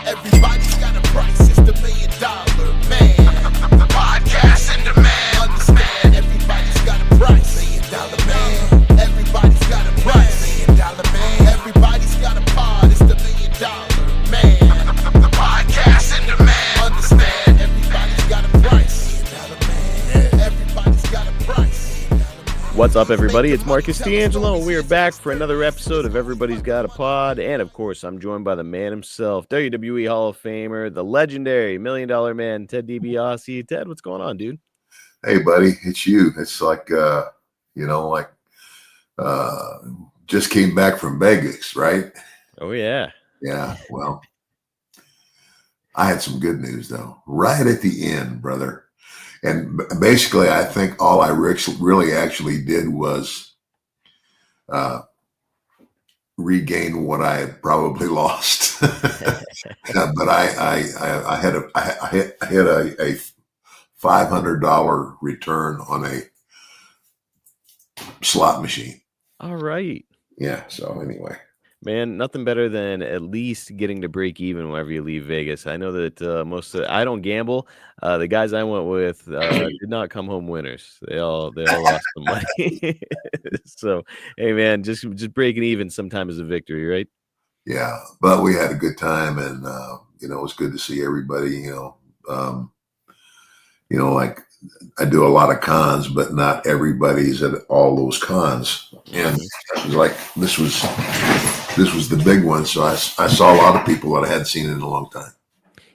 Everybody's got a price, it's the $1 million man. Podcast in demand. Understand, everybody's got a price. $1 million man. Everybody's got a price. $1 million man. Everybody's got a pod, it's the $1 million man. Podcast in demand. Understand, everybody's got a price. $1 million man. Everybody's got a price. What's up, everybody? It's Marcus D'Angelo, and we are back for another episode of Everybody's Got a Pod. And, of course, I'm joined by the man himself, WWE Hall of Famer, the legendary $1 Million Man, Ted DiBiase. Ted, what's going on, dude? Hey, buddy, it's you. It's like, just came back from Vegas, right? Oh, yeah. Yeah, well, I had some good news, though, right at the end, brother. And basically, I think all I really actually did was regain what I had probably lost. But I had a $500 return on a slot machine. All right. Yeah. So anyway. Man, nothing better than at least getting to break even whenever you leave Vegas. I know that I don't gamble. The guys I went with did not come home winners. They all lost some money. So, hey, man, just breaking even sometimes is a victory, right? Yeah, but we had a good time, and it was good to see everybody. Like I do a lot of cons, but not everybody's at all those cons. And it was like this was the big one, so I saw a lot of people that I hadn't seen in a long time.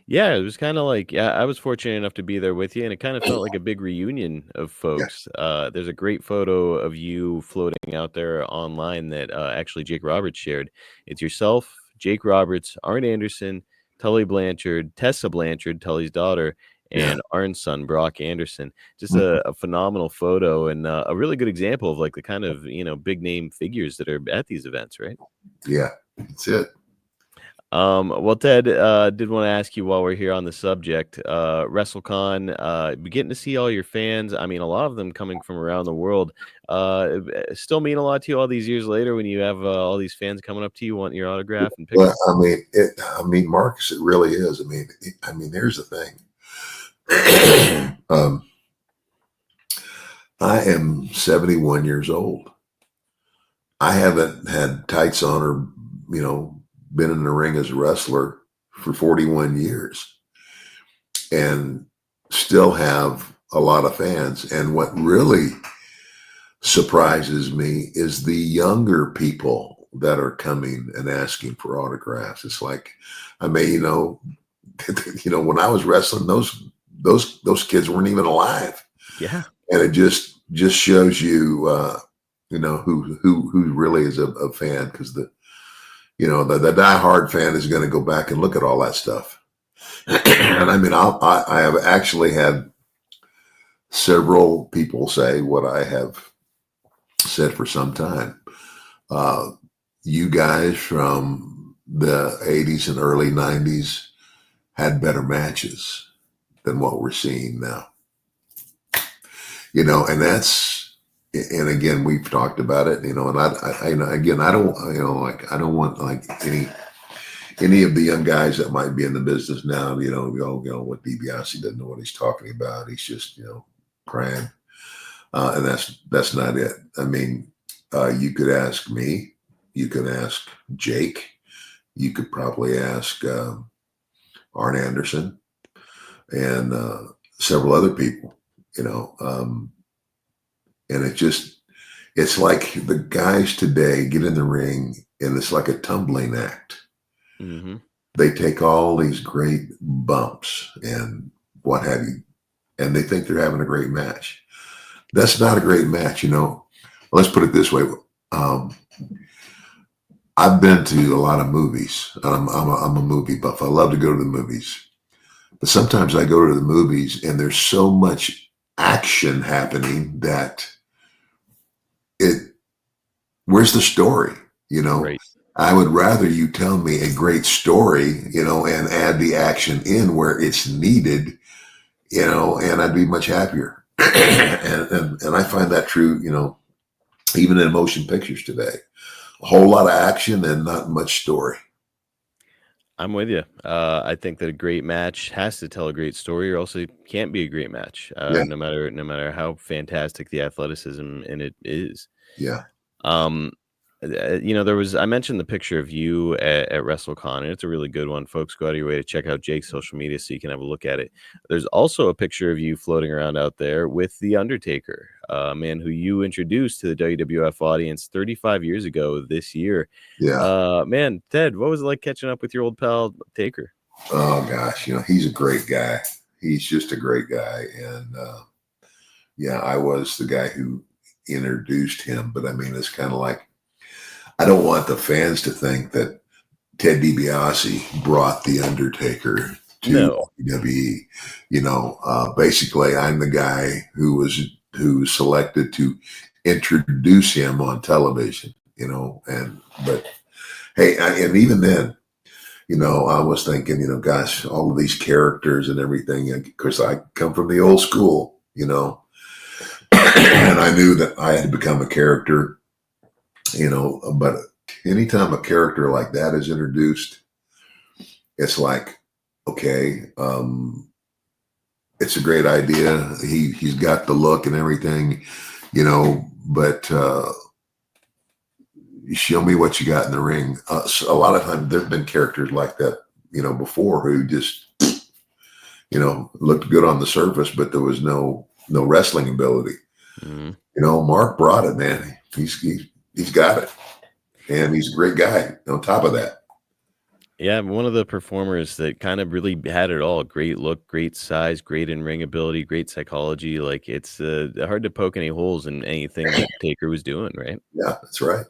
Yeah, it was kind of like, I was fortunate enough to be there with you, and it kind of felt like a big reunion of folks. Yeah. There's a great photo of you floating out there online that actually Jake Roberts shared. It's yourself, Jake Roberts, Arn Anderson, Tully Blanchard, Tessa Blanchard, Tully's daughter, and Arn's son, Brock Anderson. Just a phenomenal photo and a really good example of like the kind of, big name figures that are at these events, right? Yeah, that's it. Well, Ted, did want to ask you while we're here on the subject, WrestleCon, getting to see all your fans. I mean, a lot of them coming from around the world. Still mean a lot to you all these years later when you have all these fans coming up to you wanting your autograph and pictures? Well, Marcus, it really is. I mean, here's the thing. I am 71 years old. I haven't had tights on or, been in the ring as a wrestler for 41 years and still have a lot of fans. And what really surprises me is the younger people that are coming and asking for autographs. It's like, when I was wrestling, those kids weren't even alive. Yeah. And it just shows you, who really is a fan, because the diehard fan is going to go back and look at all that stuff. And I have actually had several people say what I have said for some time. You guys from the 80s and early 90s had better matches than what we're seeing now. And that's, and again, we've talked about it, and I don't want like any of the young guys that might be in the business now, what DiBiase doesn't know what he's talking about. He's just, crying. And that's not it. You could ask me, you could ask Jake, you could probably ask Arn Anderson and several other people, and it's like the guys today get in the ring and it's like a tumbling act. Mm-hmm. They take all these great bumps and what have you, and they think they're having a great match. That's not a great match. Let's put it this way. I've been to a lot of movies. I'm a movie buff. I love to go to the movies, but sometimes I go to the movies and there's so much action happening that where's the story? Right. I would rather you tell me a great story, and add the action in where it's needed, and I'd be much happier. and I find that true, even in motion pictures today. A whole lot of action and not much story. I'm with you. I think that a great match has to tell a great story, or else it can't be a great match. Yeah. No matter how fantastic the athleticism in it is. Yeah. Um, I mentioned the picture of you at WrestleCon, and it's a really good one. Folks, go out of your way to check out Jake's social media so you can have a look at it. There's also a picture of you floating around out there with The Undertaker, a man who you introduced to the WWF audience 35 years ago this year. Yeah. Man, Ted, what was it like catching up with your old pal Taker? Oh gosh, he's a great guy. He's just a great guy. And yeah, I was the guy who introduced him, but I mean, it's kind of like, I don't want the fans to think that Ted DiBiase brought The Undertaker to No. WWE. Basically, I'm the guy who was selected to introduce him on television. But hey, and even then, I was thinking, gosh, all of these characters and everything. Because I come from the old school, and I knew that I had to become a character. But anytime a character like that is introduced, it's like, okay, it's a great idea. He's got the look and everything, but show me what you got in the ring. So a lot of times there've been characters like that, before, who just, looked good on the surface, but there was no wrestling ability. Mm-hmm. Mark brought it, man. He's got it. And he's a great guy on top of that. Yeah, one of the performers that kind of really had it all. Great look, great size, great in-ring ability, great psychology. Like, it's hard to poke any holes in anything that Taker was doing, right? Yeah, that's right.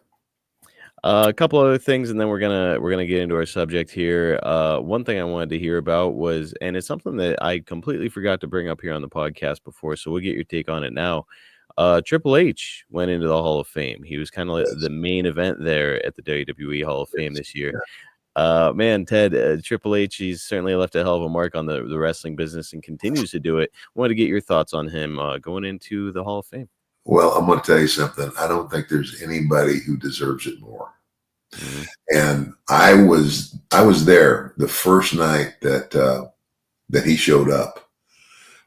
A couple other things, and then we're gonna get into our subject here. One thing I wanted to hear about was, and it's something that I completely forgot to bring up here on the podcast before, so we'll get your take on it now. Triple H went into the Hall of Fame. He was kind of like the main event there at the WWE Hall of Fame this year. Man, Ted, Triple H, he's certainly left a hell of a mark on the wrestling business and continues to do it. Wanted to get your thoughts on him going into the Hall of Fame. Well, I'm going to tell you something. I don't think there's anybody who deserves it more. Mm-hmm. And I was there the first night that he showed up,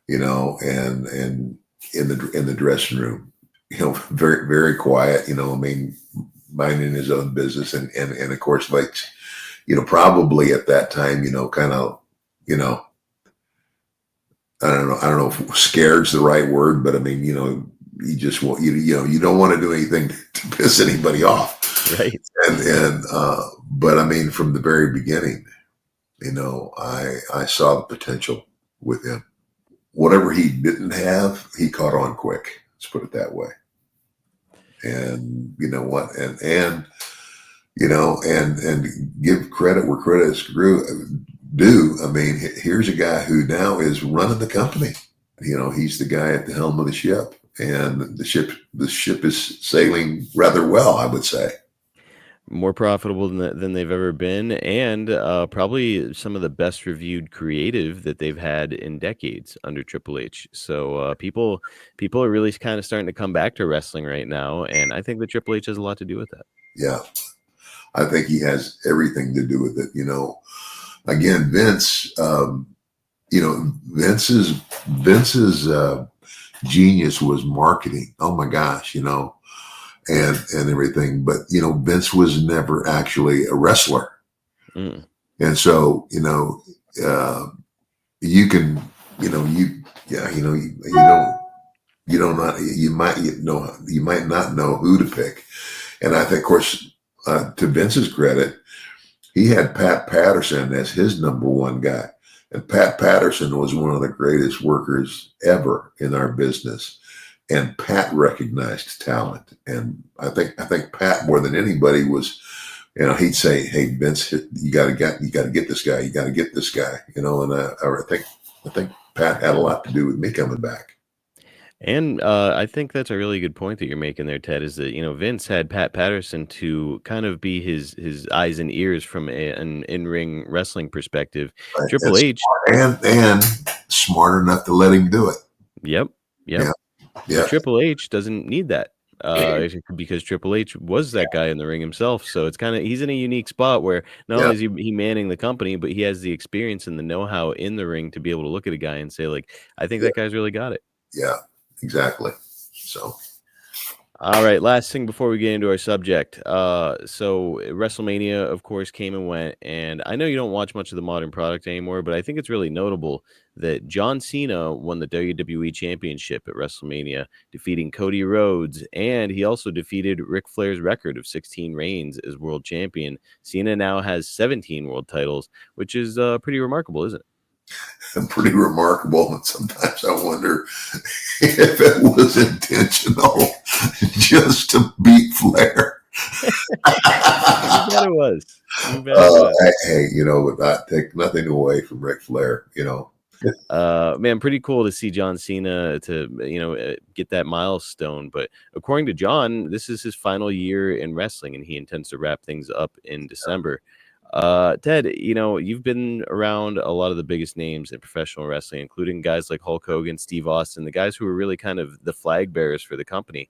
and in the dressing room, very, very quiet, minding his own business. And of course, like, probably at that time, kind of, I don't know if scared's the right word, but I mean, you just want, you don't want to do anything to piss anybody off. Right. But I mean, from the very beginning, I saw the potential with him. Whatever he didn't have, he caught on quick. Let's put it that way. And you know what? And give credit where credit is due. I mean, here's a guy who now is running the company. He's the guy at the helm of the ship, and the ship is sailing rather well, I would say. More profitable than they've ever been, and probably some of the best reviewed creative that they've had in decades under Triple H. So people are really kind of starting to come back to wrestling right now, and I think that Triple H has a lot to do with that. Yeah, I think he has everything to do with it. Again, Vince. Vince's genius was marketing. Oh my gosh, and everything. But, Vince was never actually a wrestler. Mm. And so, you can, you might not know who to pick. And I think, of course, to Vince's credit, he had Pat Patterson as his number one guy. And Pat Patterson was one of the greatest workers ever in our business. And Pat recognized talent. And I think Pat, more than anybody, was, he'd say, "Hey, Vince, you got to get this guy. You got to get this guy." And I think Pat had a lot to do with me coming back. And I think that's a really good point that you're making there, Ted, is that, Vince had Pat Patterson to kind of be his eyes and ears from an in-ring wrestling perspective. Right. Triple H. And smart enough to let him do it. Yep. Yeah. Triple H doesn't need that. because Triple H was that guy in the ring himself. So it's kind of he's in a unique spot where not Yeah, only is he manning the company, but he has the experience and the know-how in the ring to be able to look at a guy and say, like, I think yeah, that guy's really got it. yeah, exactly. So All right, last thing before we get into our subject. So WrestleMania, of course, came and went, and I know you don't watch much of the modern product anymore, but I think it's really notable that John Cena won the WWE Championship at WrestleMania, defeating Cody Rhodes, and he also defeated Ric Flair's record of 16 reigns as world champion. Cena now has 17 world titles, which is pretty remarkable, isn't it? pretty remarkable. And sometimes I wonder if it was intentional just to beat Flair. You bet it was. You bet it was. Hey, I take nothing away from Ric Flair, Man, pretty cool to see John Cena to get that milestone. But according to John, this is his final year in wrestling, and he intends to wrap things up in December. Ted, you've been around a lot of the biggest names in professional wrestling, including guys like Hulk Hogan, Steve Austin, the guys who were really kind of the flag bearers for the company.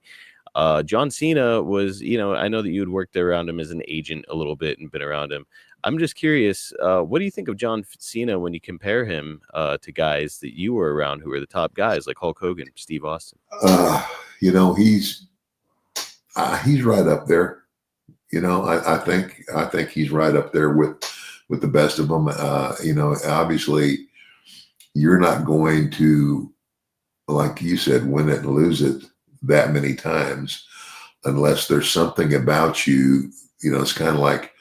John Cena was, I know that you had worked around him as an agent a little bit and been around him. I'm just curious, what do you think of John Cena when you compare him to guys that you were around who were the top guys like Hulk Hogan, Steve Austin? He's right up there. I think he's right up there with the best of them. Obviously, you're not going to, like you said, win it and lose it that many times unless there's something about you. It's kind of like,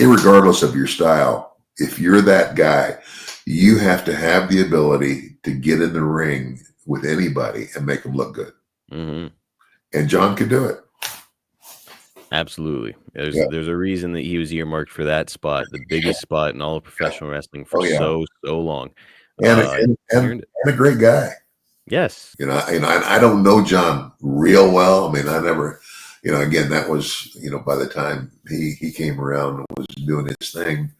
irregardless of your style, if you're that guy, you have to have the ability to get in the ring with anybody and make them look good. Mm-hmm. And John could do it. Absolutely. There's a reason that he was earmarked for that spot, the biggest spot in all of professional wrestling for so long. And a great guy. Yes. I don't know John real well. I mean, I never, again, that was, by the time he came around and was doing his thing,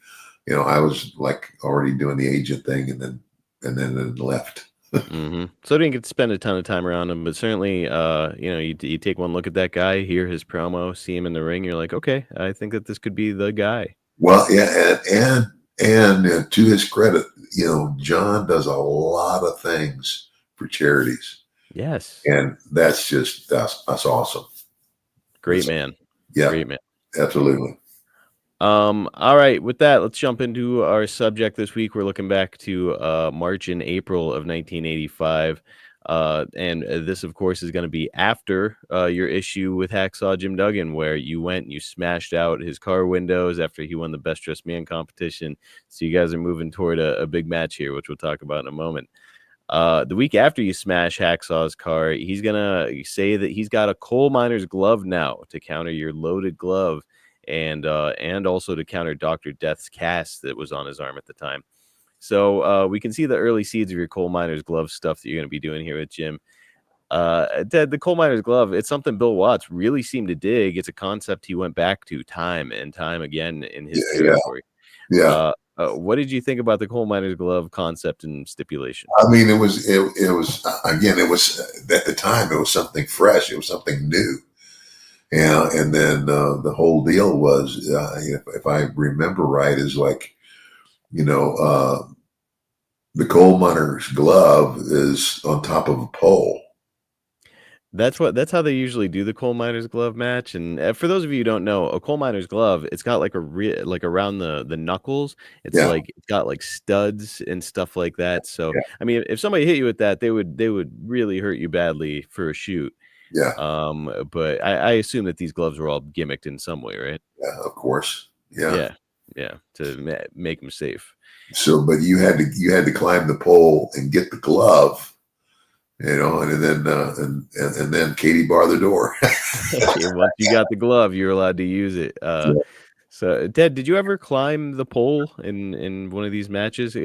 I was like already doing the agent thing and then left. Mm-hmm. So I didn't get to spend a ton of time around him, but certainly, you take one look at that guy, hear his promo, see him in the ring, you're like, okay, I think that this could be the guy. Well, yeah, and to his credit, John does a lot of things for charities. Yes. And that's awesome. Great man. Yeah. Great man. Absolutely. All right. With that, let's jump into our subject this week. We're looking back to March and April of 1985. And this, of course, is going to be after your issue with Hacksaw Jim Duggan, where you went and you smashed out his car windows after he won the Best Dressed Man competition. So you guys are moving toward a big match here, which we'll talk about in a moment. The week after you smash Hacksaw's car, he's going to say that he's got a coal miner's glove now to counter your loaded glove. And also to counter Dr. Death's cast that was on his arm at the time. So we can see the early seeds of your coal miner's glove stuff that you're going to be doing here with Jim. Ted, the coal miner's glove, it's something Bill Watts really seemed to dig. It's a concept he went back to time and time again in his territory. Yeah. What did you think about the coal miner's glove concept and stipulation? I mean, it was again, it was at the time, it was something fresh. It was something new. Yeah, and then the whole deal was, if I remember right, is like, the coal miner's glove is on top of a pole. That's how they usually do the coal miner's glove match. And for those of you who don't know, a coal miner's glove, it's got like like around the knuckles. It's like it's got like studs and stuff like that. So I mean, if somebody hit you with that, they would really hurt you badly for a shoot. Yeah. But I assume that these gloves were all gimmicked in some way, right? Yeah, of course. Yeah. Yeah. To make them safe. So, but you had to climb the pole and get the glove, and then Katie bar the door. Once you got the glove, you're allowed to use it. So, Ted, did you ever climb the pole in one of these matches?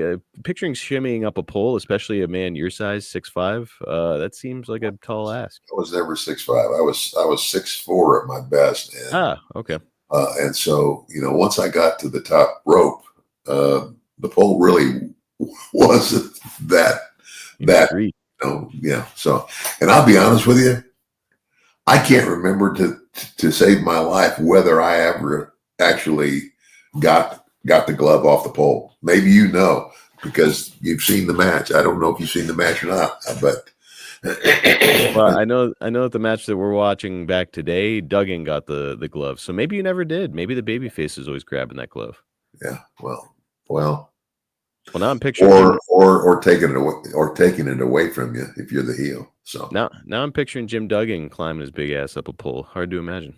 Picturing shimmying up a pole, especially a man your size, 6'5", that seems like a tall ask. I was never 6'5". I was 6'4" at my best. And, okay. And so, once I got to the top rope, the pole really wasn't that No, yeah. So, and I'll be honest with you, I can't remember to save my life whether I ever actually got the glove off the pole. Maybe you know because you've seen the match. I don't know if you've seen the match or not, but Well, I know that the match that we're watching back today, Duggan got the glove. So maybe you never did. Maybe the babyface is always grabbing that glove. yeah, well, now I'm picturing Jim, or taking it away from you if you're the heel. So now I'm picturing Jim Duggan climbing his big ass up a pole. Hard to imagine.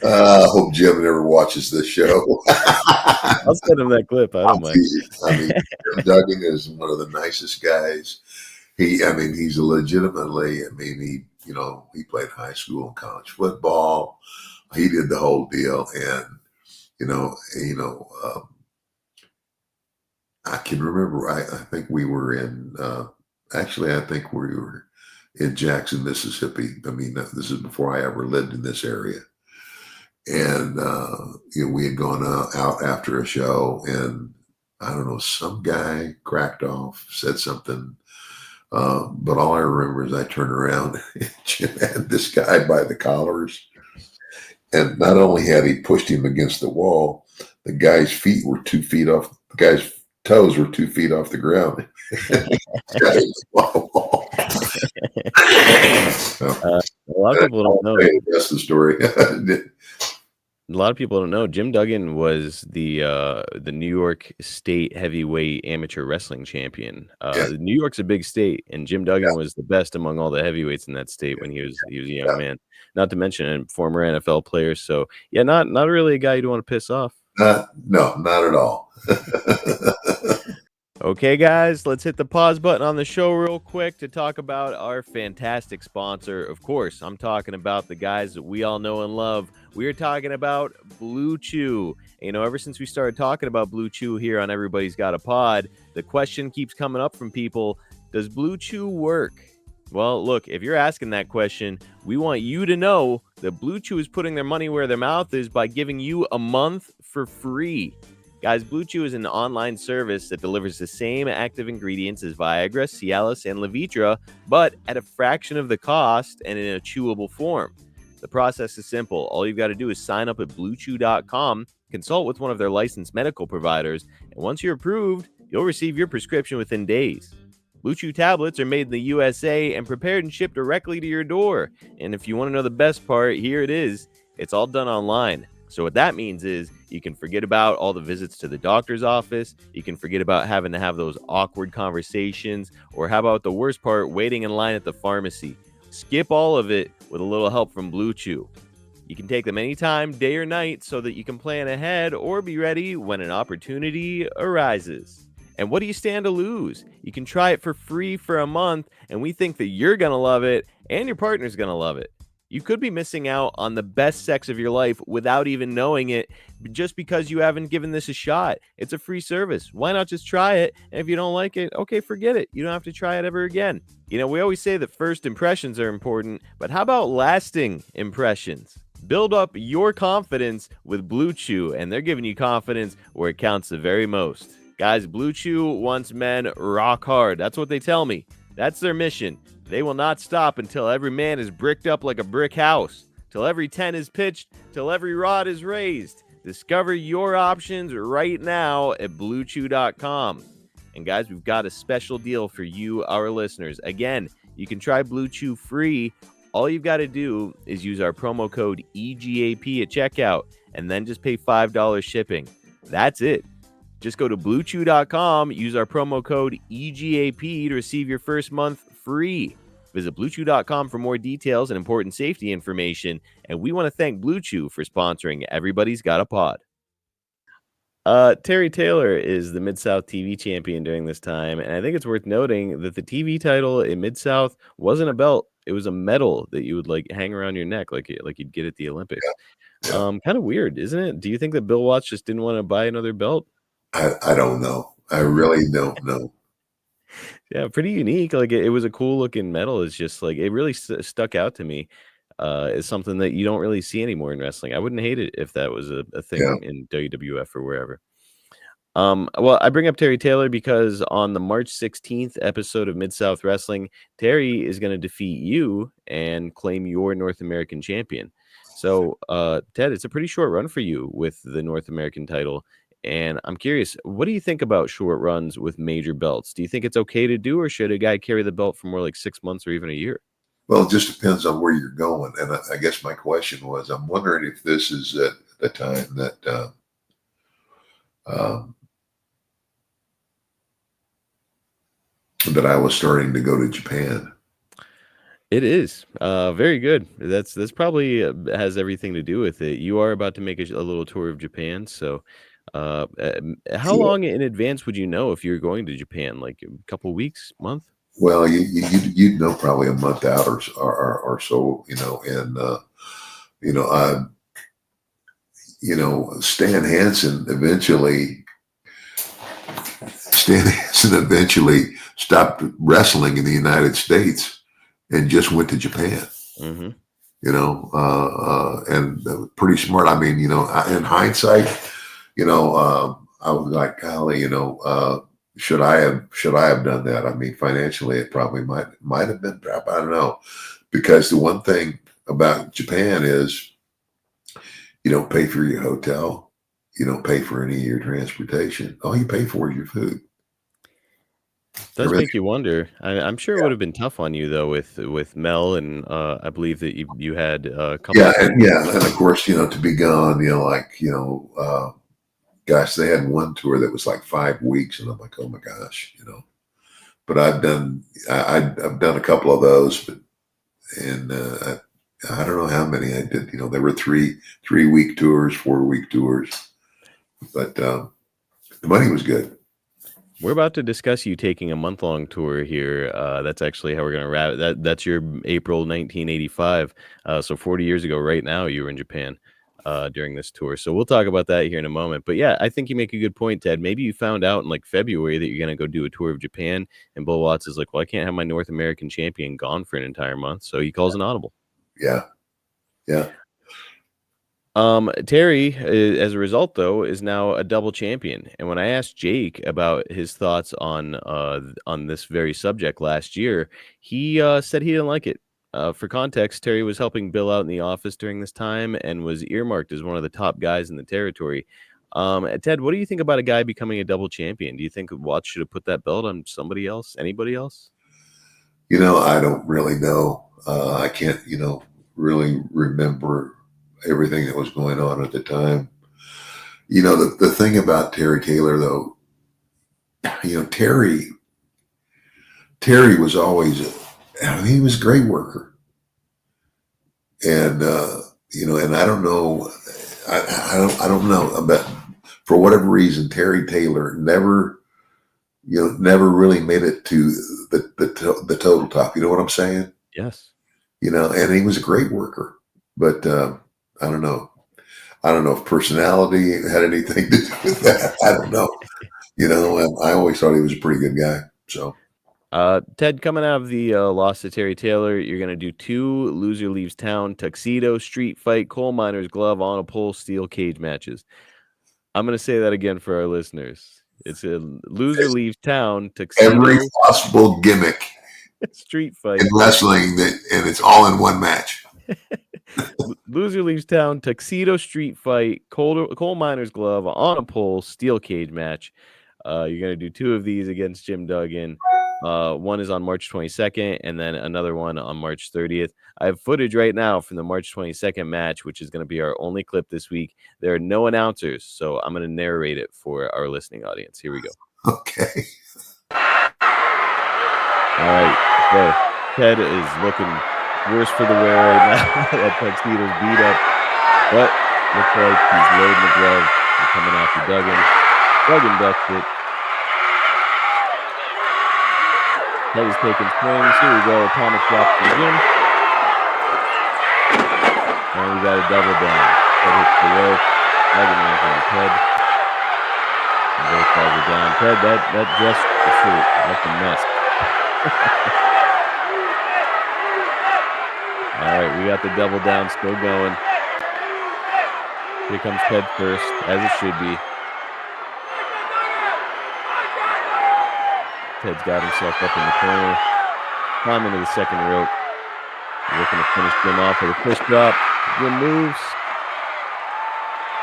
I hope Jim never watches this show. I'll send him that clip. I don't mind. I mean, Jim Duggan is one of the nicest guys. He's legitimately. He played high school and college football. He did the whole deal, and I can remember. I think we were in. Actually, I think we were in Jackson, Mississippi. This is before I ever lived in this area. And, we had gone out after a show, and I don't know, some guy cracked off, said something. But all I remember is I turned around and Jim had this guy by the collars. And not only had he pushed him against the wall, the guy's feet were 2 feet off, the guy's toes were 2 feet off the ground. A lot of people don't know. That's the story. A lot of people don't know Jim Duggan was the New York State heavyweight amateur wrestling champion. New York's a big state, and Jim Duggan was the best among all the heavyweights in that state when he was a young man. Not to mention a former NFL player. So yeah, not really a guy you'd want to piss off. No, not at all. Okay, guys, let's hit the pause button on the show real quick to talk about our fantastic sponsor. Of course, I'm talking about the guys that we all know and love. We're talking about Blue Chew. Ever since we started talking about Blue Chew here on Everybody's Got a Pod, the question keeps coming up from people, does Blue Chew work? Well, look, if you're asking that question, we want you to know that Blue Chew is putting their money where their mouth is by giving you a month for free. Guys, Blue Chew is an online service that delivers the same active ingredients as Viagra, Cialis, and Levitra, but at a fraction of the cost and in a chewable form. The process is simple. All you've got to do is sign up at BlueChew.com, consult with one of their licensed medical providers, and once you're approved, you'll receive your prescription within days. Blue Chew tablets are made in the USA and prepared and shipped directly to your door. And if you want to know the best part, here it is. It's all done online. So what that means is you can forget about all the visits to the doctor's office. You can forget about having to have those awkward conversations, or how about the worst part, waiting in line at the pharmacy. Skip all of it with a little help from Blue Chew. You can take them anytime, day or night, so that you can plan ahead or be ready when an opportunity arises. And what do you stand to lose? You can try it for free for a month, and we think that you're going to love it and your partner's going to love it. You could be missing out on the best sex of your life without even knowing it, just because you haven't given this a shot. It's a free service. Why not just try it? And if you don't like it, okay, forget it. You don't have to try it ever again. We always say that first impressions are important, but how about lasting impressions? Build up your confidence with Blue Chew, and they're giving you confidence where it counts the very most. Guys, Blue Chew wants men rock hard. That's what they tell me. That's their mission. They will not stop until every man is bricked up like a brick house, till every tent is pitched, till every rod is raised. Discover your options right now at BlueChew.com. And guys, we've got a special deal for you, our listeners. Again, you can try Blue Chew free. All you've got to do is use our promo code EGAP at checkout, and then just pay $5 shipping. That's it. Just go to BlueChew.com, use our promo code EGAP to receive your first month free. Visit BlueChew.com for more details and important safety information. And we want to thank Blue Chew for sponsoring Everybody's Got a Pod. Terry Taylor is the Mid-South TV champion during this time. And I think it's worth noting that the TV title in Mid-South wasn't a belt. It was a medal that you would hang around your neck like you'd get at the Olympics. Yeah. Kind of weird, isn't it? Do you think that Bill Watts just didn't want to buy another belt? I don't know. I really don't know. Yeah, pretty unique. It was a cool looking medal. It's just it really stuck out to me. It's something that you don't really see anymore in wrestling. I wouldn't hate it if that was a thing in WWF or wherever. Well, I bring up Terry Taylor because on the March 16th episode of Mid-South Wrestling, Terry is going to defeat you and claim your North American champion. So, Ted, it's a pretty short run for you with the North American title. And I'm curious, what do you think about short runs with major belts? Do you think it's okay to do, or should a guy carry the belt for more like 6 months or even a year? Well, it just depends on where you're going. And I guess my question was, I'm wondering if this is at the time that um, that I was starting to go to Japan. It is very good. That's probably has everything to do with it. You are about to make a little tour of Japan, so how Yeah. long in advance would you know if you're going to Japan? Like a couple weeks, month? Well, you'd know probably a month out or so, and you know, uh, Stan Hansen eventually stopped wrestling in the United States and just went to Japan. Mm-hmm. And pretty smart. I mean, in hindsight, I was like, golly, should I have done that? I mean, financially, it probably might have been crap. I don't know, because the one thing about Japan is you don't pay for your hotel, you don't pay for any of your transportation. All you pay for is your food. Does Everything. make you wonder. I'm sure it would have been tough on you though with Mel, and I believe that you had a couple. And of course, to be gone, gosh, they had one tour that was like 5 weeks, and I'm like, oh my gosh, But I've done a couple of those, and I don't know how many I did. There were 3-week tours, 4-week tours, but the money was good. We're about to discuss you taking a month-long tour here. That's actually how we're going to wrap it. That's your April 1985. So 40 years ago, right now, you were in Japan during this tour. So we'll talk about that here in a moment. But yeah, I think you make a good point, Ted. Maybe you found out in like February that you're going to go do a tour of Japan, and Bill Watts is like, well, I can't have my North American champion gone for an entire month. So he calls an audible. Yeah. Terry, as a result, though, is now a double champion. And when I asked Jake about his thoughts on this very subject last year, he said he didn't like it. For context, Terry was helping Bill out in the office during this time and was earmarked as one of the top guys in the territory. Ted, what do you think about a guy becoming a double champion? Do you think Watts should have put that belt on somebody else, anybody else? I don't really know. I can't, really remember everything that was going on at the time. The thing about Terry Taylor, though, Terry was always, he was a great worker. And, and I don't know, I don't know, but for whatever reason, Terry Taylor never really made it to the total top. You know what I'm saying? Yes. And he was a great worker, but I don't know. I don't know if personality had anything to do with that. I don't know. I always thought he was a pretty good guy. So, Ted, coming out of the loss to Terry Taylor, you're going to do 2 loser leaves town, tuxedo, street fight, coal miner's glove, on a pole, steel cage matches. I'm going to say that again for our listeners. It's a loser leaves town, tuxedo, every possible gimmick street fight in wrestling, and it's all in one match. Loser leaves town, tuxedo, street fight, coal miner's glove, on a pole, steel cage match. You're going to do 2 of these against Jim Duggan. One is on March 22nd, and then another one on March 30th. I have footage right now from the March 22nd match, which is going to be our only clip this week. There are no announcers, so I'm going to narrate it for our listening audience. Here we go. Okay. All right. So Ted is looking worse for the wear right now. That tuxedo's beat up, but looks like he's loading the glove and coming after Duggan. Duggan ducks it. Ted is taking swings. Here we go. Atomic drop from Jim. And we got a double down. Ted hits the rope. Duggan lands on Ted. And both guys are down. Ted, that dress shirt, that's a mess. All right, we got the double down still going. Here comes Ted first, as it should be. Ted's got himself up in the corner. Climbing to the second rope. Looking to finish Jim off with a push drop. Jim moves.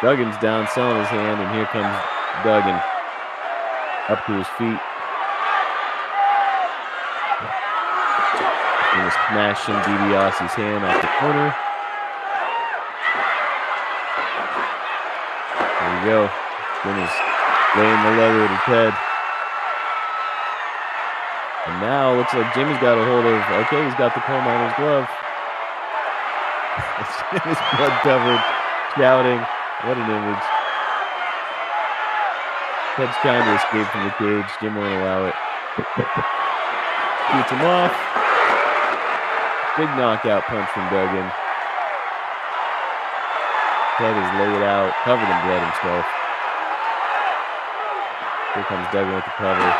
Duggan's down, selling his hand, and here comes Duggan up to his feet. Jim is smashing DiBiase's hand off the corner. There you go. Jim is laying the leather to Ted. And now it looks like Jim has got a hold of, okay, he's got the coal miner's glove. Jim is blood covered, shouting. What an image. Ted's trying to escape from the cage. Jim won't allow it. Shoots him off. Big knockout punch from Duggan. Ted is laid out, covered in blood himself. Here comes Duggan with the cover.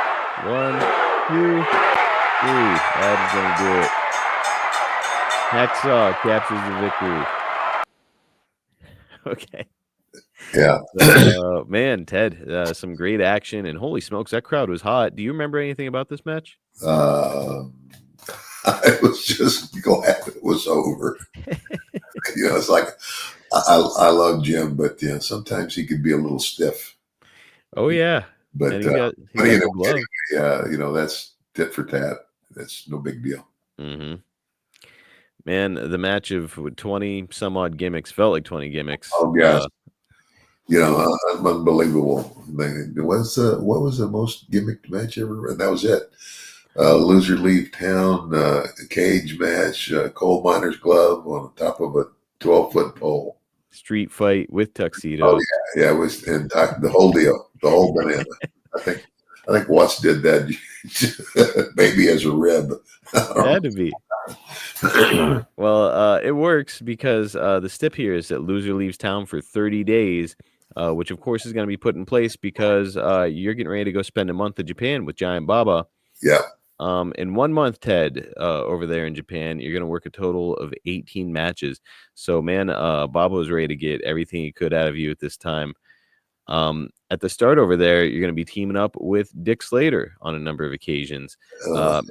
1, 2, 3. That is going to do it. Hacksaw captures the victory. Okay. Yeah. So, man, Ted, some great action. And holy smokes, that crowd was hot. Do you remember anything about this match? I was just glad it was over. It's like I love Jim, but sometimes he could be a little stiff. Oh yeah, but he got the glove. Yeah, that's tit for tat. That's no big deal. Mm-hmm. Man, the match of 20 some odd gimmicks felt like 20 gimmicks. Oh yes. Unbelievable. What was the most gimmicked match ever? And that was it. Loser leave town, cage match, coal miner's glove on top of a 12-foot pole. Street fight with tuxedos. Oh yeah, it was and the whole deal, the whole banana. I think Watts did that maybe as a rib. Had to be. Well, it works because the stip here is that loser leaves town for 30 days, which of course is going to be put in place because you're getting ready to go spend a month in Japan with Giant Baba. Yeah. In 1 month, Ted, over there in Japan, you're going to work a total of 18 matches. So, man, Baba was ready to get everything he could out of you at this time. At the start over there, you're going to be teaming up with Dick Slater on a number of occasions.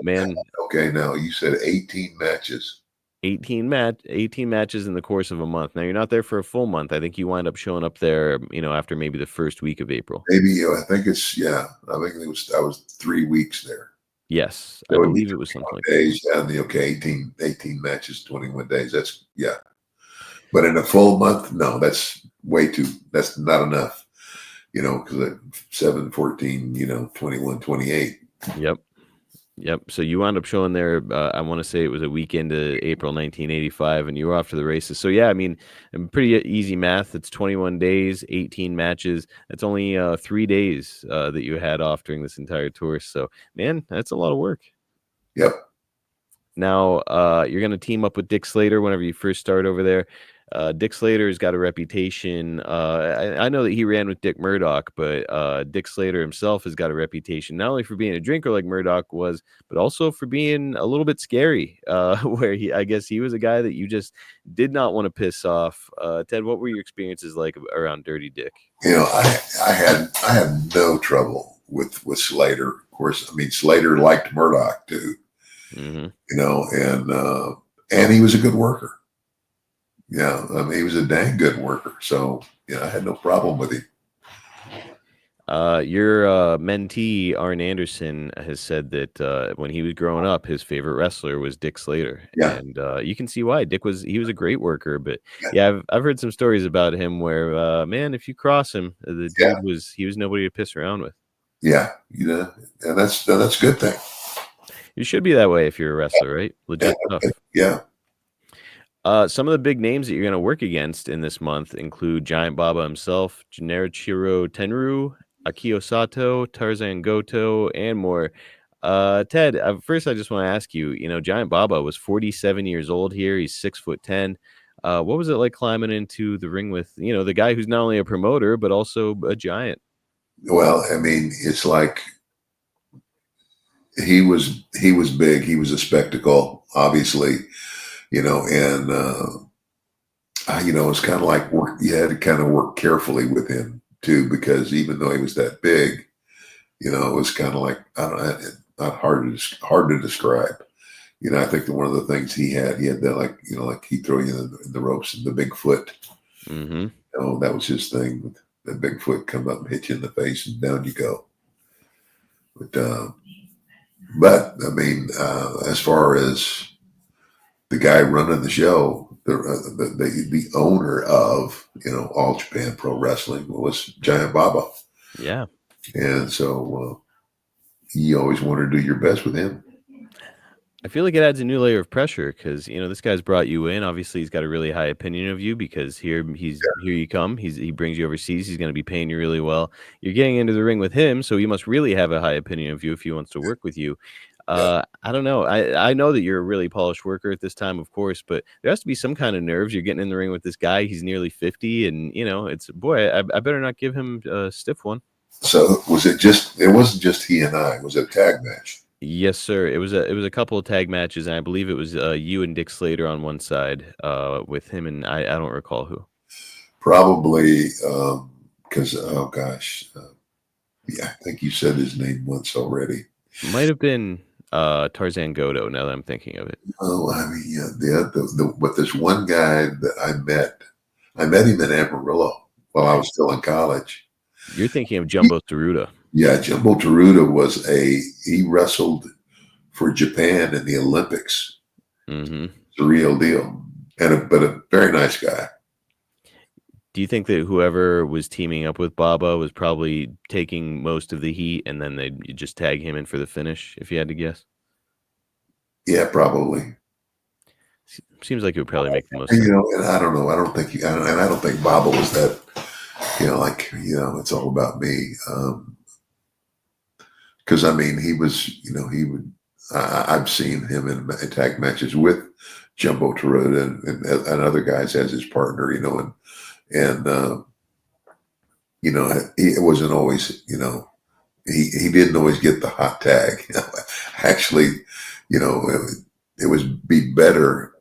Man. Okay, now you said 18 matches. 18 matches in the course of a month. Now, you're not there for a full month. I think you wind up showing up there, after maybe the first week of April. Maybe, I think I was 3 weeks there. Yes, I believe it was something like days down the 18 matches, 21 days. That's but in a full month, no, that's that's not enough, because 7, 14, 21, 28. Yep. So you wound up showing there, I want to say it was a weekend to April 1985, and you were off to the races. So, yeah, I mean, pretty easy math. It's 21 days, 18 matches. That's only 3 days that you had off during this entire tour. So, man, that's a lot of work. Yep. Now, you're going to team up with Dick Slater whenever you first start over there. Dick Slater's got a reputation. I know that he ran with Dick Murdoch, but Dick Slater himself has got a reputation not only for being a drinker like Murdoch was, but also for being a little bit scary. Where I guess he was a guy that you just did not want to piss off. Ted, what were your experiences like around Dirty Dick? I had no trouble with Slater. Of course, I mean Slater liked Murdoch too. Mm-hmm. And he was a good worker. Yeah, I mean, he was a dang good worker. So, I had no problem with him. Your mentee, Arn Anderson, has said that when he was growing up, his favorite wrestler was Dick Slater. Yeah. And you can see why. He was a great worker. But, I've heard some stories about him where, man, if you cross him, the dude was nobody to piss around with. Yeah, and that's a good thing. You should be that way if you're a wrestler, right? Legit stuff. Yeah. Some of the big names that you're going to work against in this month include Giant Baba himself, Genichiro Tenryu, Akio Sato, Tarzan Goto, and more. Ted, first I just want to ask you, Giant Baba was 47 years old here. He's 6'10". What was it like climbing into the ring with, the guy who's not only a promoter, but also a giant? Well, I mean, it's like he was big. He was a spectacle, obviously. And it's kind of like you had to kind of work carefully with him too, because even though he was that big, it was kind of like, I not hard to describe. I think that one of the things he had that, like, like he throw you in the ropes and the big foot. Mm-hmm. That was his thing. The big foot come up and hit you in the face and down you go. But I mean, as far as the guy running the show, the owner of All Japan Pro Wrestling was Giant Baba, Yeah. and so you always want to do your best with him. I feel like it adds a new layer of pressure because this guy's brought you in. Obviously, he's got a really high opinion of you because here you come. He brings you overseas. He's going to be paying you really well. You're getting into the ring with him, so he must really have a high opinion of you if he wants to work with you. Yeah. I don't know. I know that you're a really polished worker at this time, of course, but there has to be some kind of nerves. You're getting in the ring with this guy. He's nearly 50, and it's boy. I better not give him a stiff one. So it wasn't just he and I. It was a tag match. Yes, sir. It was a couple of tag matches, and I believe it was you and Dick Slater on one side, with him and I don't recall who. Probably because oh gosh, yeah, I think you said his name once already. Might have been Tarzan Godo. Now that I'm thinking of it. Oh, I mean, yeah, but this one guy that I met him in Amarillo while I was still in college. You're thinking of Jumbo Tsuruta. Yeah, Jumbo Tsuruta he wrestled for Japan in the Olympics. Mm-hmm. It's a real deal, but a very nice guy. Do you think that whoever was teaming up with Baba was probably taking most of the heat, and then they'd just tag him in for the finish, if you had to guess? Yeah, probably. Seems like it would probably make the most sense. And I don't know. I don't think Baba was that. It's all about me. Because I mean, he was. He would. I've seen him in tag matches with Jumbo Tsuruta and other guys as his partner. It wasn't always. He didn't always get the hot tag. Actually, it would be better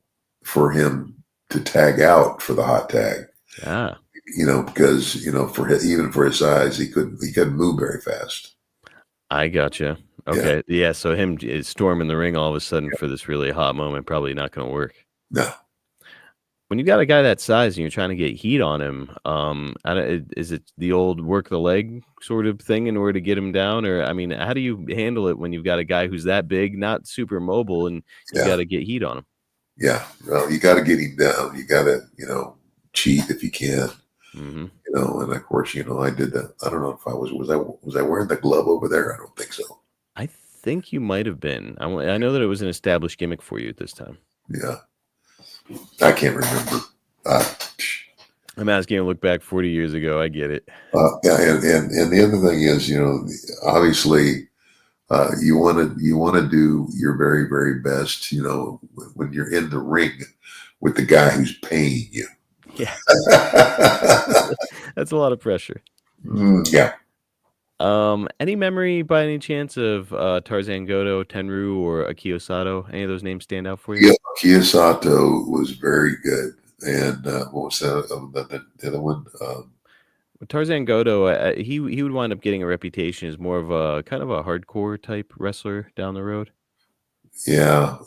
for him to tag out for the hot tag. Ah. Because even for his size, he couldn't move very fast. I gotcha. Okay, yeah. So him storming the ring all of a sudden for this really hot moment probably not going to work. No. When you got a guy that size and you're trying to get heat on him, is it the old work the leg sort of thing in order to get him down? Or, I mean, how do you handle it when you've got a guy who's that big, not super mobile, and you got to get heat on him? Yeah. Well, you got to get him down. You got to, cheat if you can. Mm-hmm. And of course, I did that. I don't know if I was I wearing the glove over there? I don't think so. I think you might have been. I know that it was an established gimmick for you at this time. Yeah. I can't remember. I'm asking you to look back 40 years ago. I get it. Yeah, and the other thing is, obviously, you want to do your very, very best, when you're in the ring with the guy who's paying you. Yeah. That's a lot of pressure. Yeah. Any memory by any chance of Tarzan Godo, Tenryu, or Akio Sato? Any of those names stand out for you? Yeah, Akio Sato was very good. And what was that? The other one? Tarzan Godo, he would wind up getting a reputation as more of a kind of a hardcore type wrestler down the road. Yeah.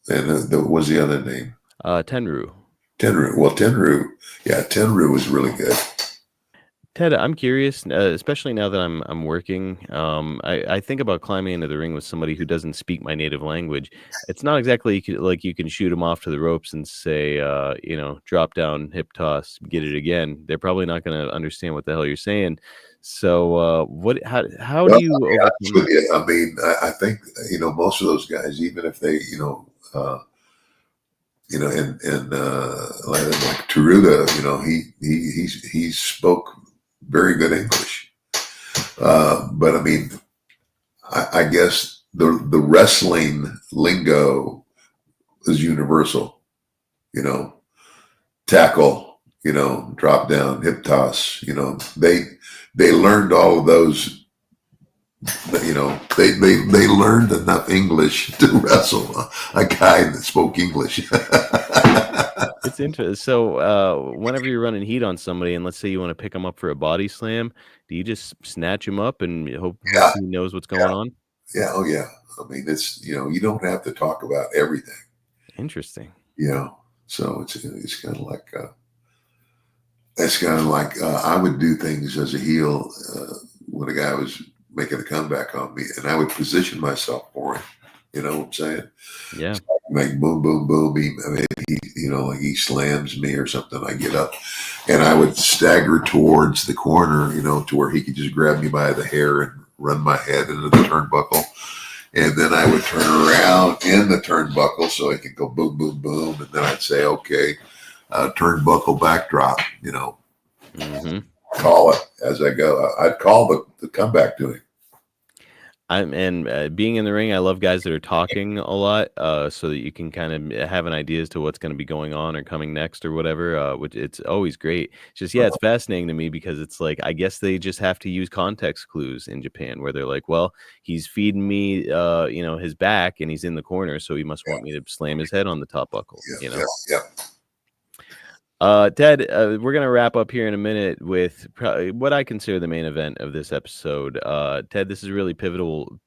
And what was the other name? Tenryu. Tenryu. Well, Tenryu was really good. Ted, I'm curious, especially now that I'm working. I think about climbing into the ring with somebody who doesn't speak my native language. It's not exactly like you can shoot them off to the ropes and say, drop down, hip toss, get it again. They're probably not going to understand what the hell you're saying. So, how do you overcome that? I mean, I think most of those guys, even if they like Tsuruta, he spoke very good English. But I mean, I guess the wrestling lingo is universal. Tackle, drop down, hip toss. They learned all of those. They learned enough English to wrestle a guy that spoke English. It's interesting. So, whenever you're running heat on somebody, and let's say you want to pick them up for a body slam, do you just snatch him up and hope he knows what's going on? Yeah. Oh, yeah. I mean, it's, you don't have to talk about everything, Interesting. So it's kind of like, I would do things as a heel when a guy was making a comeback on me, and I would position myself for him. You know what I'm saying? Yeah. So like boom, boom, boom. Like he slams me or something. I get up and I would stagger towards the corner, to where he could just grab me by the hair and run my head into the turnbuckle. And then I would turn around in the turnbuckle so he could go boom, boom, boom. And then I'd say, okay, turnbuckle backdrop, Mm-hmm. call it as I go. I'd call the comeback to him. Being in the ring, I love guys that are talking a lot, so that you can kind of have an idea as to what's going to be going on or coming next or whatever. Which it's always great. It's just it's fascinating to me because it's like I guess they just have to use context clues in Japan where they're like, well, he's feeding me, his back and he's in the corner, so he must want me to slam his head on the top buckle. Yeah. Ted, we're going to wrap up here in a minute with what I consider the main event of this episode. Ted, this is really pivotal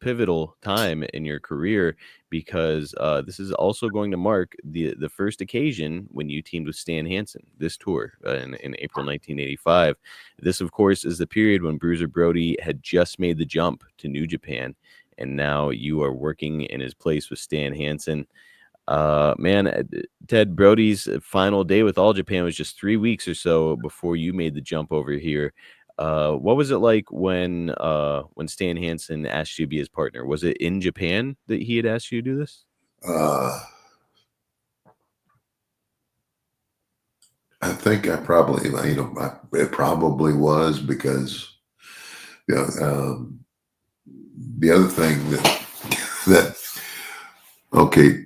time in your career because this is also going to mark the first occasion when you teamed with Stan Hansen this tour in April 1985. This, of course, is the period when Bruiser Brody had just made the jump to New Japan, and now you are working in his place with Stan Hansen. Ted, Brody's final day with All Japan was just 3 weeks or so before you made the jump over here. What was it like when Stan Hansen asked you to be his partner? Was it in Japan that he had asked you to do this? I think it probably was because, the other thing that okay,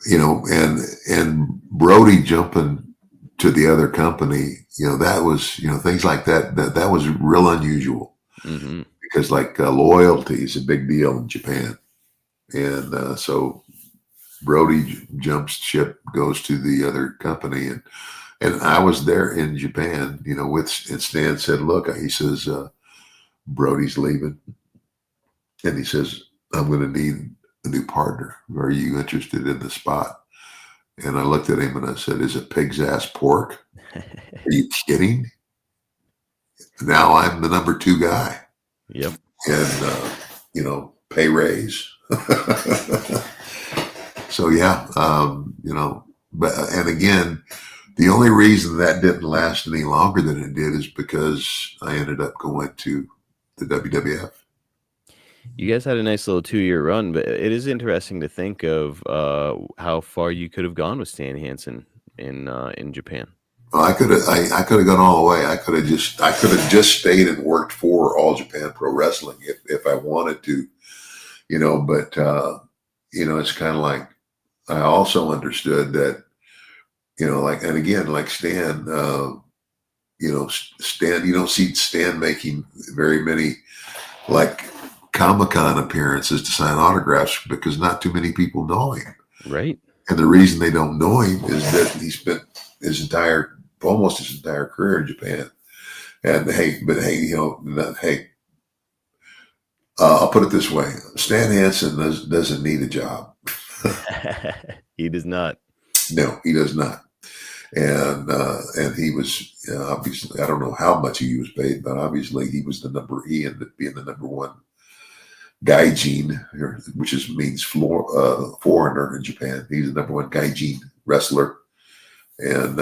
and Brody jumping to the other company, that was, things like that was real unusual because loyalty is a big deal in Japan. And so Brody jumps ship, goes to the other company, and I was there in Japan, and Stan said, look, he says, Brody's leaving. And he says, I'm going to need a new partner. Are you interested in the spot? And I looked at him and I said, is it pig's ass pork? Are you kidding? Now I'm the number 2 guy. Yep. And, pay raise. So, yeah, and again, the only reason that didn't last any longer than it did is because I ended up going to the WWF. You guys had a nice little 2-year run, but it is interesting to think of how far you could have gone with Stan Hansen in Japan. Well, I could have gone all the way. I could have just stayed and worked for All Japan Pro Wrestling if I wanted to, But it's kind of like I also understood that, and again, like Stan, Stan, you don't see Stan making very many Comic-Con appearances to sign autographs because not too many people know him. Right. And the reason they don't know him is that he spent almost his entire career in Japan. And I'll put it this way: Stan Hansen doesn't need a job. He does not. No, he does not. And he was obviously, I don't know how much he was paid, but obviously he ended up being the number 1 gaijin, which means foreigner in Japan. He's the number 1 gaijin wrestler, and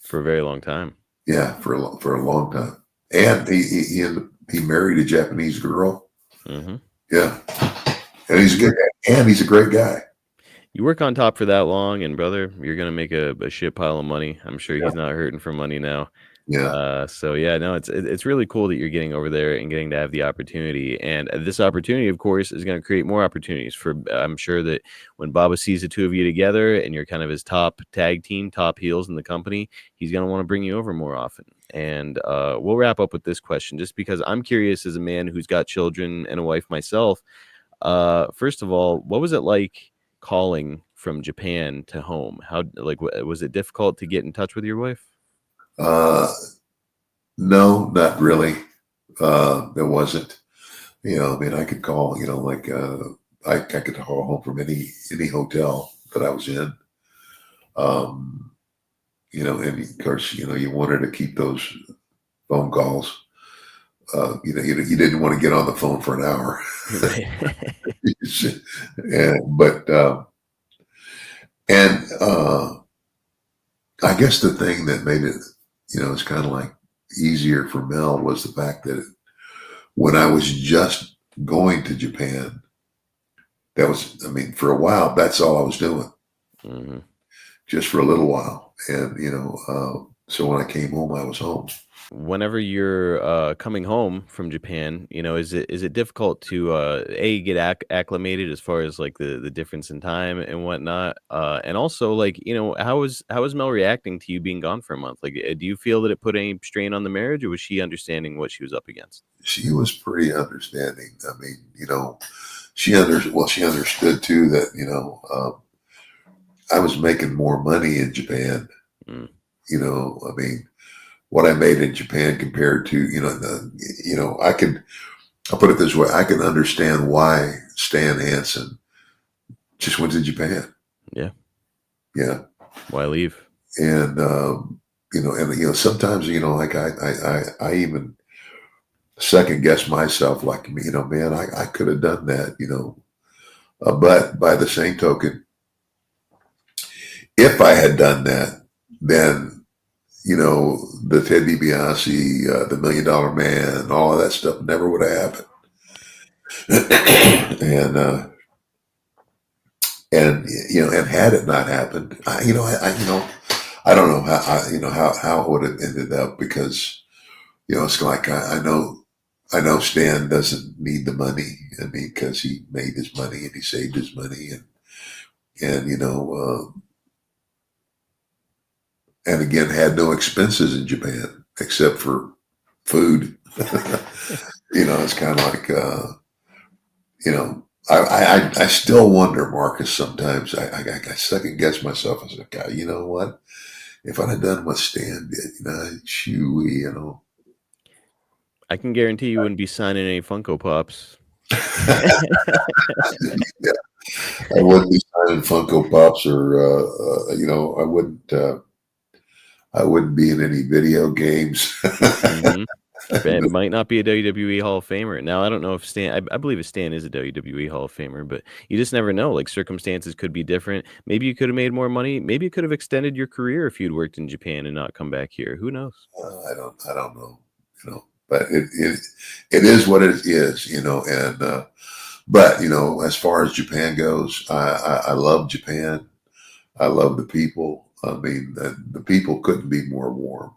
for a very long time. Yeah, for a long time. And he married a Japanese girl. Mm-hmm. Yeah, and he's a good guy, and he's a great guy. You work on top for that long, and brother, you're gonna make a shit pile of money. I'm sure he's not hurting for money now. Yeah. So yeah, no, it's really cool that you're getting over there and getting to have the opportunity. And this opportunity, of course, is going to create more opportunities for. I'm sure that when Baba sees the 2 of you together and you're kind of his top tag team, top heels in the company, he's going to want to bring you over more often. And we'll wrap up with this question, just because I'm curious as a man who's got children and a wife myself. First of all, what was it like calling from Japan to home? How was it difficult to get in touch with your wife? No, not really. It wasn't. I mean, I could call, like I could call home from any hotel that I was in. Um, and of course, you wanted to keep those phone calls. You didn't want to get on the phone for an hour. Right. And I guess the thing that made it, it's kind of like easier for Mel was the fact that when I was just going to Japan, that was, I mean, for a while, that's all I was doing, hmm just for a little while. And, so when I came home, I was home. Whenever you're coming home from Japan, is it difficult to a get acclimated as far as like the difference in time and whatnot, and also like how is Mel reacting to you being gone for a month? Like, do you feel that it put any strain on the marriage, or was she understanding what she was up against? She was pretty understanding. I mean, she understood too that, I was making more money in Japan. Mm, I mean, what I made in Japan compared to, I'll put it this way, I can understand why Stan Hansen just went to Japan. yeah. Yeah. Why leave? And, sometimes, like I even second guess myself, like, man, I could have done that, but by the same token, if I had done that, then, the Ted DiBiase, the $1 Million Man, all of that stuff never would have happened. And had it not happened, I don't know how it would have ended up, because, it's like, I know Stan doesn't need the money. I mean, because he made his money and he saved his money, and and again, had no expenses in Japan except for food. It's kind of like, I still wonder, Marcus, sometimes I second guess myself as a guy, you know what? If I'd have done what Stan did, chewy, I can guarantee you wouldn't be signing any Funko Pops. yeah, I wouldn't be signing Funko Pops, or, I wouldn't be in any video games. hmm It might not be a WWE Hall of Famer. Now, I don't know if Stan, I believe Stan is a WWE Hall of Famer, but you just never know. Like, circumstances could be different. Maybe you could have made more money. Maybe you could have extended your career if you'd worked in Japan and not come back here. Who knows? I don't know, but it is what it is, and, but, as far as Japan goes, I love Japan. I love the people. I mean, the people couldn't be more warm.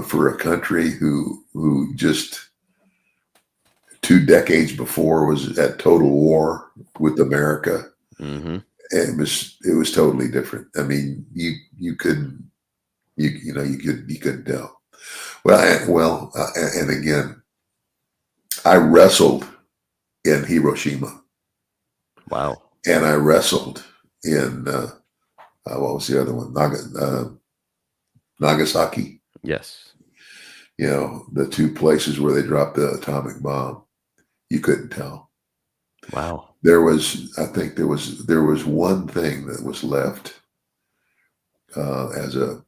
For a country who just 2 decades before was at total war with America, hmm it was totally different. I mean, you couldn't you couldn't tell. And again, I wrestled in Hiroshima, Wow. and I wrestled in what was the other one? Nagasaki. Yes. The two places where they dropped the atomic bomb. You couldn't tell. Wow. I think there was one thing that was left, as a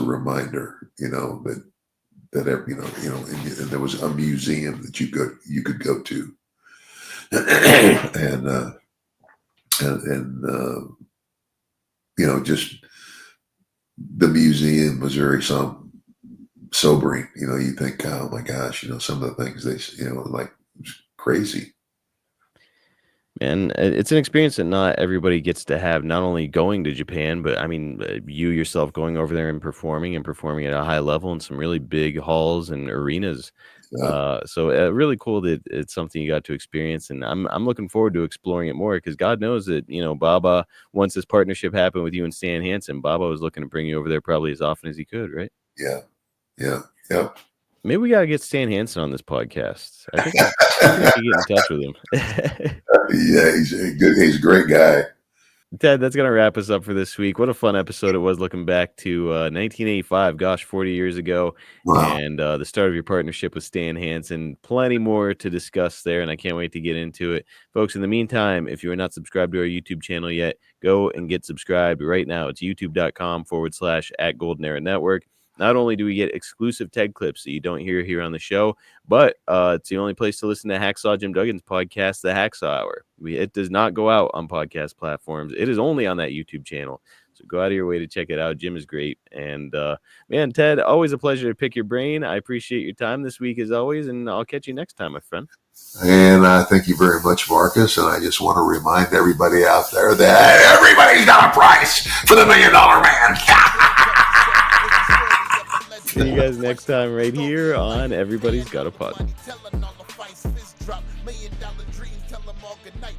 reminder, that every, and there was a museum that you could go to, and just the museum was very sobering. You think, oh my gosh, some of the things they, like, crazy. And it's an experience that not everybody gets to have, not only going to Japan, but I mean, you yourself going over there and performing at a high level in some really big halls and arenas. Yeah, So really cool that it's something you got to experience, and I'm looking forward to exploring it more, because God knows that Baba, once this partnership happened with you and Stan Hansen, Baba was looking to bring you over there probably as often as he could, right? yeah, yeah, yeah. Maybe we gotta get Stan Hansen on this podcast. I think we should get in touch with him. Yeah, he's a great guy. Ted, that's going to wrap us up for this week. What a fun episode it was looking back to 1985, gosh, 40 years ago, Wow. and the start of your partnership with Stan Hansen. Plenty more to discuss there, and I can't wait to get into it. Folks, in the meantime, if you are not subscribed to our YouTube channel yet, go and get subscribed right now. It's youtube.com/@Golden Era Network. Not only do we get exclusive Ted clips that you don't hear here on the show, but it's the only place to listen to Hacksaw Jim Duggan's podcast, The Hacksaw Hour. It does not go out on podcast platforms. It is only on that YouTube channel. So go out of your way to check it out. Jim is great. And, man, Ted, always a pleasure to pick your brain. I appreciate your time this week as always, and I'll catch you next time, my friend. And thank you very much, Marcus. And I just want to remind everybody out there that everybody's got a price for the $1 Million Man. See you guys next time right here on Everybody's Got a Pod. Telling all the fights, fist drop, $1 million dreams, tell them all good night.